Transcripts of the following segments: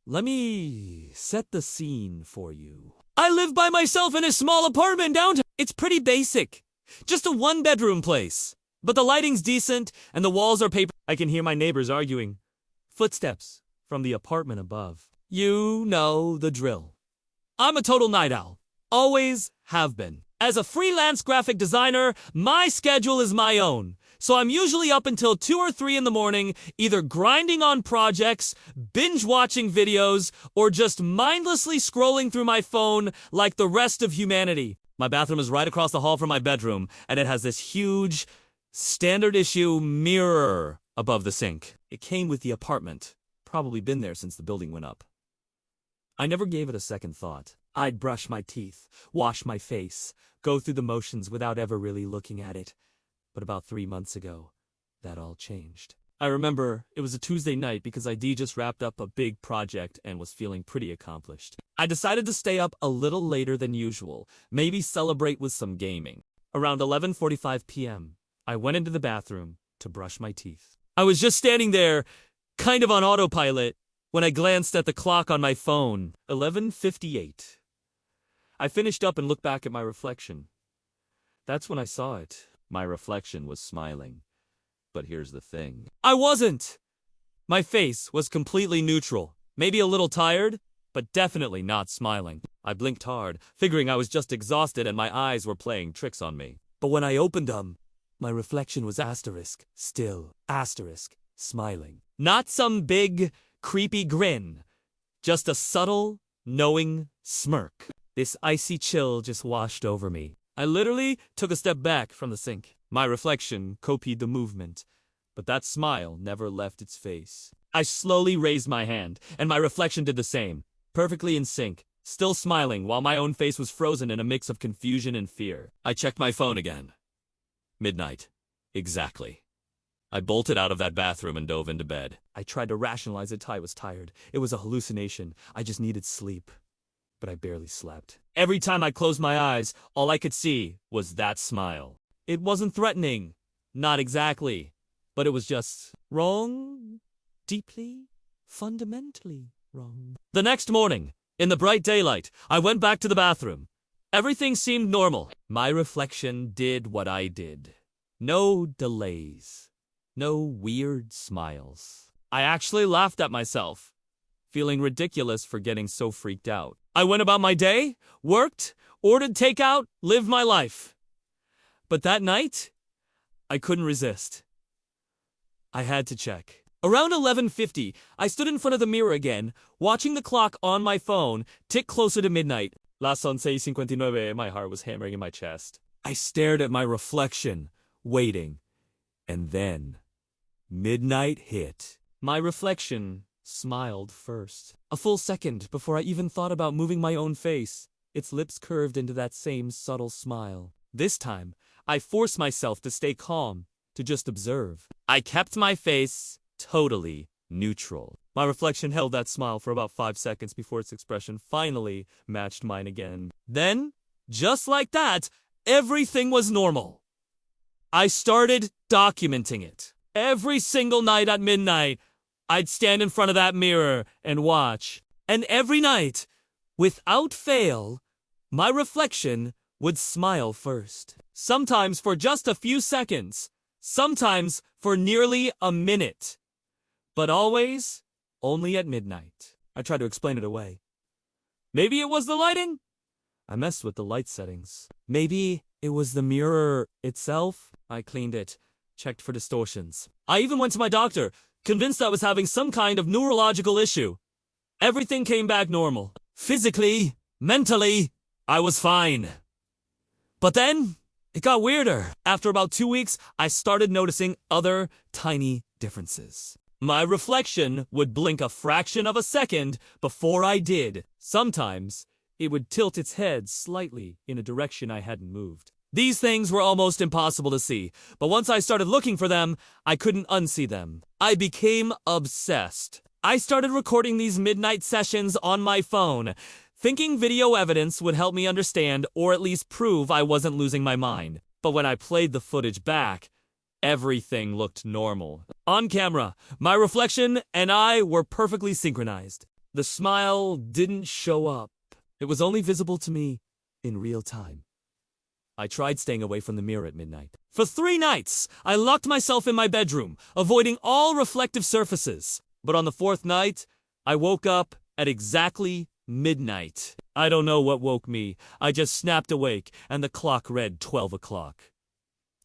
Let me set the scene for you. I live by myself in a small apartment downtown. It's pretty basic. Just a one-bedroom place. But the lighting's decent, and the walls are paper. I can hear my neighbors arguing. Footsteps from the apartment above. You know the drill. I'm a total night owl. Always have been. As a freelance graphic designer, my schedule is my own. So I'm usually up until 2 or 3 in the morning, either grinding on projects, binge-watching videos, or just mindlessly scrolling through my phone like the rest of humanity. My bathroom is right across the hall from my bedroom, and it has this huge, standard-issue mirror above the sink. It came with the apartment. Probably been there since the building went up. I never gave it a second thought. I'd brush my teeth, wash my face, go through the motions without ever really looking at it. But about 3 months ago, that all changed. I remember it was a Tuesday night because ID just wrapped up a big project and was feeling pretty accomplished. I decided to stay up a little later than usual, maybe celebrate with some gaming. Around 11:45 p.m., I went into the bathroom to brush my teeth. I was just standing there, kind of on autopilot, when I glanced at the clock on my phone. 11:58. I finished up and looked back at my reflection. That's when I saw it. My reflection was smiling. But here's the thing. I wasn't! My face was completely neutral. Maybe a little tired, but definitely not smiling. I blinked hard, figuring I was just exhausted and my eyes were playing tricks on me. But when I opened them, my reflection was still smiling. Not some big, creepy grin. Just a subtle, knowing smirk. This icy chill just washed over me. I literally took a step back from the sink. My reflection copied the movement, but that smile never left its face. I slowly raised my hand, and my reflection did the same, perfectly in sync, still smiling while my own face was frozen in a mix of confusion and fear. I checked my phone again. Midnight. Exactly. I bolted out of that bathroom and dove into bed. I tried to rationalize it. I was tired. It was a hallucination. I just needed sleep. But I barely slept. Every time I closed my eyes, all I could see was that smile. It wasn't threatening. Not exactly. But it was just wrong. Deeply, fundamentally wrong. The next morning, in the bright daylight, I went back to the bathroom. Everything seemed normal. My reflection did what I did. No delays. No weird smiles. I actually laughed at myself, feeling ridiculous for getting so freaked out. I went about my day, worked, ordered takeout, lived my life. But that night, I couldn't resist. I had to check. Around 11:50, I stood in front of the mirror again, watching the clock on my phone tick closer to midnight. Las 11:59, my heart was hammering in my chest. I stared at my reflection, waiting. And then, midnight hit. My reflection smiled first. A full second before I even thought about moving my own face. Its lips curved into that same subtle smile. This time, I forced myself to stay calm, to just observe. I kept my face totally neutral. My reflection held that smile for about 5 seconds before its expression finally matched mine again. Then, just like that, everything was normal. I started documenting it. Every single night at midnight, I'd stand in front of that mirror and watch. And every night, without fail, my reflection would smile first. Sometimes for just a few seconds. Sometimes for nearly a minute. But always only at midnight. I tried to explain it away. Maybe it was the lighting? I messed with the light settings. Maybe it was the mirror itself? I cleaned it, checked for distortions. I even went to my doctor, convinced I was having some kind of neurological issue. Everything came back normal. Physically, mentally, I was fine. But then, it got weirder. After about 2 weeks, I started noticing other tiny differences. My reflection would blink a fraction of a second before I did. Sometimes, it would tilt its head slightly in a direction I hadn't moved. These things were almost impossible to see, but once I started looking for them, I couldn't unsee them. I became obsessed. I started recording these midnight sessions on my phone, thinking video evidence would help me understand or at least prove I wasn't losing my mind. But when I played the footage back, everything looked normal. On camera, my reflection and I were perfectly synchronized. The smile didn't show up. It was only visible to me in real time. I tried staying away from the mirror at midnight. For 3 nights, I locked myself in my bedroom, avoiding all reflective surfaces. But on the 4th night, I woke up at exactly midnight. I don't know what woke me. I just snapped awake, and the clock read 12 o'clock.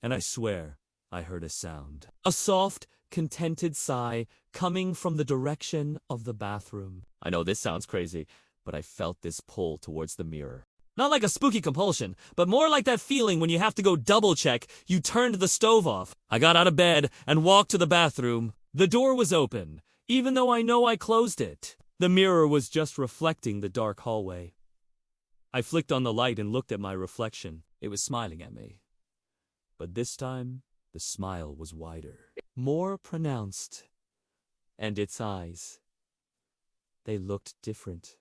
And I swear I heard a sound. A soft, contented sigh coming from the direction of the bathroom. I know this sounds crazy, but I felt this pull towards the mirror. Not like a spooky compulsion, but more like that feeling when you have to go double-check you turned the stove off. I got out of bed and walked to the bathroom. The door was open, even though I know I closed it. The mirror was just reflecting the dark hallway. I flicked on the light and looked at my reflection. It was smiling at me. But this time, the smile was wider, more pronounced. And its eyes, they looked different,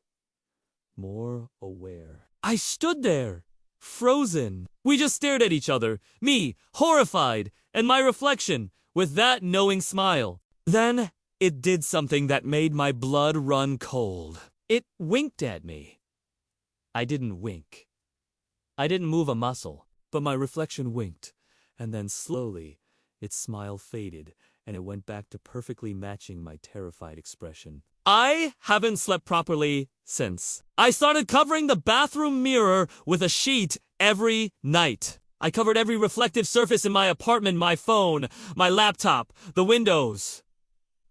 more aware. I stood there, frozen. We just stared at each other, me, horrified, and my reflection, with that knowing smile. Then, it did something that made my blood run cold. It winked at me. I didn't wink. I didn't move a muscle, but my reflection winked, and then slowly, its smile faded, and it went back to perfectly matching my terrified expression. I haven't slept properly since. I started covering the bathroom mirror with a sheet every night. I covered every reflective surface in my apartment, my phone, my laptop, the windows.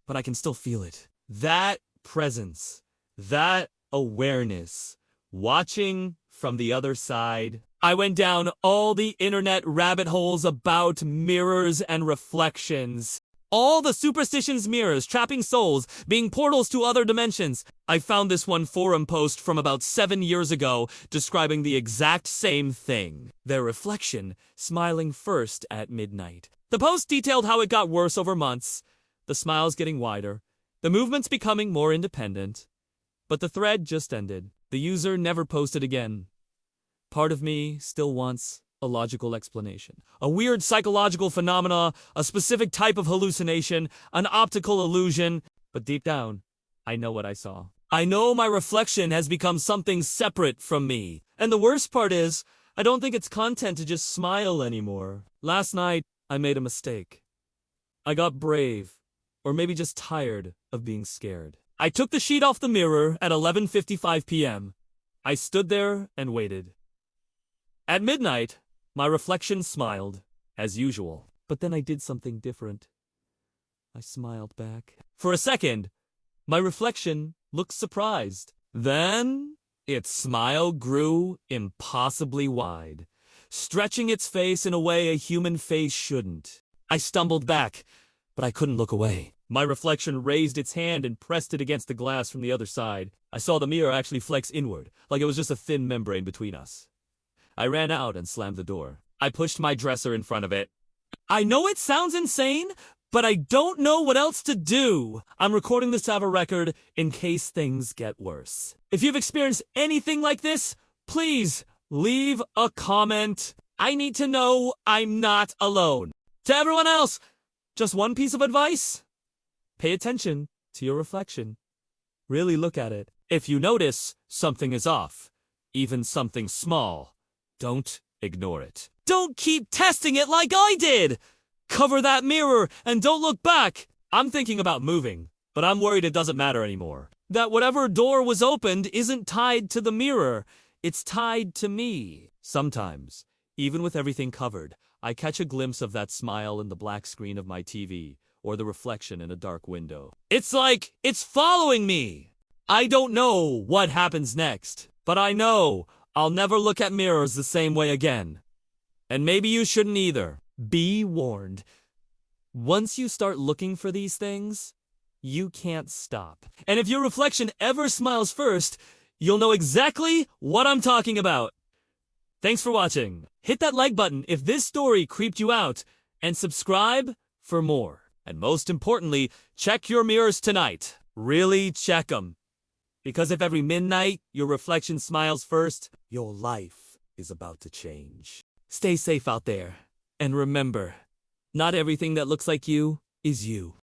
But I can still feel it. That presence, that awareness, watching from the other side. I went down all the internet rabbit holes about mirrors and reflections. All the superstitions mirrors, trapping souls, being portals to other dimensions. I found this one forum post from about 7 years ago describing the exact same thing. Their reflection smiling first at midnight. The post detailed how it got worse over months, the smiles getting wider, the movements becoming more independent. But the thread just ended. The user never posted again. Part of me still wants a logical explanation. A weird psychological phenomena, a specific type of hallucination, an optical illusion. But deep down, I know what I saw. I know my reflection has become something separate from me. And the worst part is, I don't think it's content to just smile anymore. Last night, I made a mistake. I got brave, or maybe just tired of being scared. I took the sheet off the mirror at 11:55 p.m. I stood there and waited. At midnight, my reflection smiled, as usual. But then I did something different. I smiled back. For a second, my reflection looked surprised. Then, its smile grew impossibly wide, stretching its face in a way a human face shouldn't. I stumbled back, but I couldn't look away. My reflection raised its hand and pressed it against the glass from the other side. I saw the mirror actually flex inward, like it was just a thin membrane between us. I ran out and slammed the door. I pushed my dresser in front of it. I know it sounds insane, but I don't know what else to do. I'm recording this to have a record in case things get worse. If you've experienced anything like this, please leave a comment. I need to know I'm not alone. To everyone else, just one piece of advice. Pay attention to your reflection. Really look at it. If you notice something is off, even something small, don't ignore it. Don't keep testing it like I did! Cover that mirror and don't look back! I'm thinking about moving, but I'm worried it doesn't matter anymore. That whatever door was opened isn't tied to the mirror. It's tied to me. Sometimes, even with everything covered, I catch a glimpse of that smile in the black screen of my TV, or the reflection in a dark window. It's like it's following me! I don't know what happens next, but I know I'll never look at mirrors the same way again. And maybe you shouldn't either. Be warned. Once you start looking for these things, you can't stop. And if your reflection ever smiles first, you'll know exactly what I'm talking about. Thanks for watching. Hit that like button if this story creeped you out, and subscribe for more. And most importantly, check your mirrors tonight. Really check them. Because if every midnight your reflection smiles first, your life is about to change. Stay safe out there. And remember, not everything that looks like you is you.